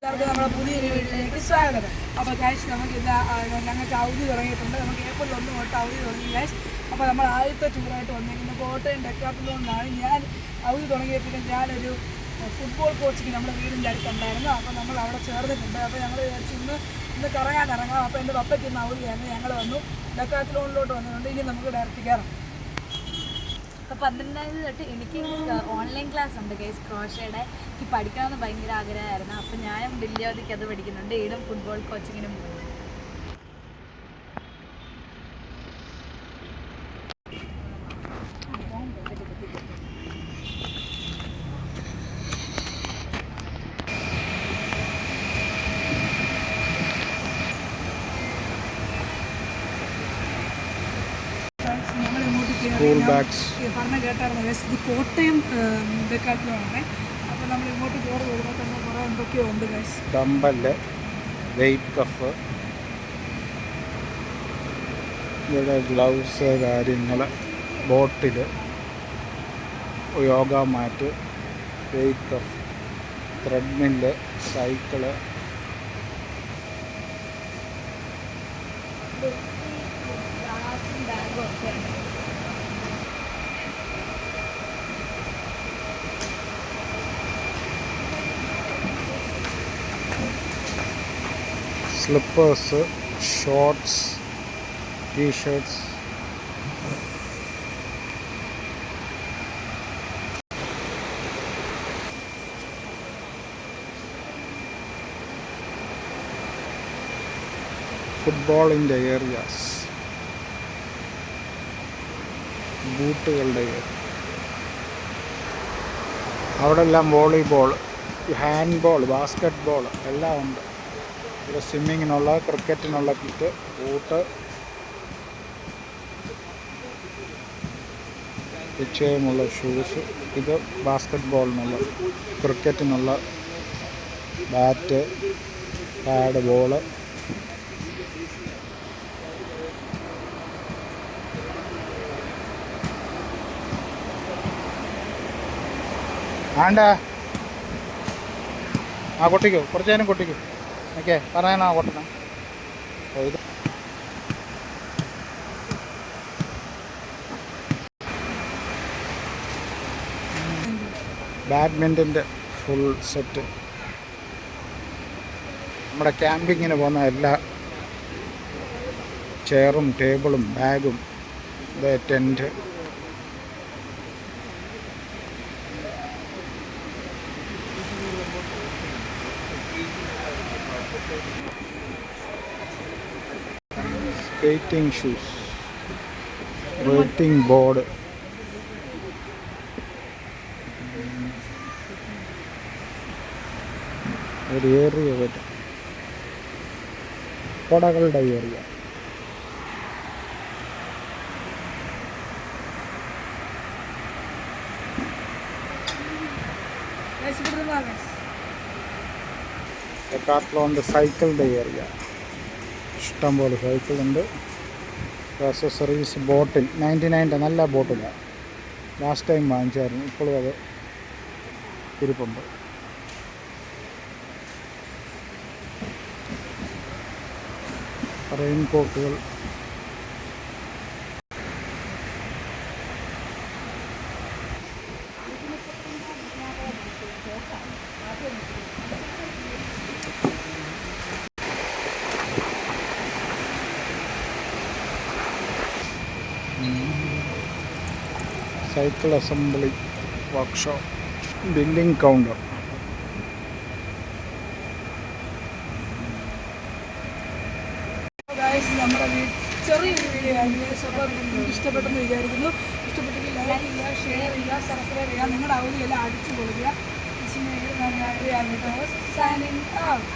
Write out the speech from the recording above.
നമ്മുടെ പുതിയൊരു വീട്ടിലേക്ക് സ്വാഗതം. അപ്പോൾ ഗൈസ് നമുക്ക് ഞങ്ങൾക്ക് അവധി തുടങ്ങിയിട്ടുണ്ട്. നമുക്ക് ഏപ്രിൽ 1 തൊട്ട് അവധി തുടങ്ങി ഗൈസ്. അപ്പോൾ നമ്മൾ ആദ്യത്തെ ടൂറായിട്ട് വന്നിരിക്കുന്നത് കോട്ടയം ഡെക്കാത്തലോണിലാണ്. ഞാൻ അവധി തുടങ്ങിയപ്പോൾ ഞാനൊരു ഫുട്ബോൾ കോച്ചിങ് നമ്മുടെ വീടിൻ്റെ അടുത്തുണ്ടായിരുന്നു. അപ്പോൾ നമ്മൾ അവിടെ ചേർന്നിട്ടുണ്ട്. അപ്പോൾ ഞങ്ങൾ വിചാരിച്ചു ഇന്ന് കറങ്ങാൻ ഇറങ്ങാം. അപ്പോൾ എൻ്റെ പപ്പയ്ക്ക് ഇന്ന് അവധിയാണ്. ഞങ്ങൾ വന്നു ഡെക്കാത്തലോണിലോട്ട് വന്നിട്ടുണ്ട്. ഇനി നമുക്ക് ഡയറക്റ്റ് കയറാം. അപ്പോൾ 12 തൊട്ട് എനിക്ക് ഓൺലൈൻ ക്ലാസ് ഉണ്ട് ഗൈസ്. ക്രോഷയുടെ എനിക്ക് പഠിക്കണമെന്ന് ഭയങ്കര ആഗ്രഹമായിരുന്നു. അപ്പോൾ ഞാനും വലിയവധിക്ക് അത് പഠിക്കുന്നുണ്ട്. ഈടും ഫുട്ബോൾ കോച്ചിങ്ങിനും പോകും. പറഞ്ഞ കേട്ടായിരുന്നു ഗൈസ്. ഇത് കോട്ടയം ഡെക്കാത്തലോണാണ്. അപ്പോൾ നമ്മൾ ഇങ്ങോട്ട് കയറി വരുമ്പോൾ തന്നെ കുറേ എന്തൊക്കെയോ ഉണ്ട് ഗൈസ്. ഡംബല്, വെയ്റ്റ് കഫ്, ഇവിടെ ഗ്ലൗസ്, കാര്യങ്ങൾ, bottle, yoga mat, weight cuff, treadmill, cycle, slippers, shorts, T shirts, ഫുട്ബോളിൻ്റെ ഏരിയാസ്, ബൂട്ടുകളുടെ ഏരിയ, അവിടെ എല്ലാം volleyball, hand ball, basket ball എല്ലാം ഉണ്ട്. ഇവിടെ സ്വിമ്മിങ്ങിനുള്ള, ക്രിക്കറ്റിനുള്ള കിറ്റ്, ബൂട്ട്, നിശ്ചയമുള്ള ഷൂസ്, ഇത് ബാസ്കറ്റ് ബോളിനുള്ള, ക്രിക്കറ്റിനുള്ള ബാറ്റ്, പാഡ്, ബോള്, ആണ്ട ആ കൊട്ടിക്കോ, കുറച്ച് നേരം കൊട്ടിക്കോ. ഓക്കെ, പറയാനാ കൊട്ടണം. ഇത് ബാഡ്മിൻ്റൻ്റെ ഫുൾ സെറ്റ്. നമ്മുടെ ക്യാമ്പിങ്ങിന് പോകുന്ന എല്ലാ ചെയറും ടേബിളും ബാഗും, tent, skating shoes, waiting board, ഒരു ഏരിയ വരും, കുടകളുടെ ഏരിയ, ഡെക്കാത്തലോണിൻ്റെ സൈക്കിളിൻ്റെ ഏരിയ, ഇഷ്ടംപോലെ സൈക്കിളുണ്ട്. അക്സസറീസ്, ബോട്ടിൽ 99 നല്ല ബോട്ടിലാണ്. ലാസ്റ്റ് ടൈം വാങ്ങിച്ചായിരുന്നു, ഇപ്പോഴും അത് ഇരിപ്പുണ്ട്. റെയിൻ കോട്ടുകൾ, cycle assembly workshop, billing counter, നമ്മുടെ ചെറിയൊരു വീഡിയോ ആയിരുന്നു. ഇഷ്ടപ്പെട്ടെന്ന് വിചാരിക്കുന്നു. ഇഷ്ടപ്പെട്ടെങ്കിൽ ലൈക്ക് ചെയ്യുക, ഷെയർ ചെയ്യുക, സബ്സ്ക്രൈബ് ചെയ്യുക. നിങ്ങളുടെ അവധിയെല്ലാം അടിച്ചു കൊടുക്കുക. Signing out.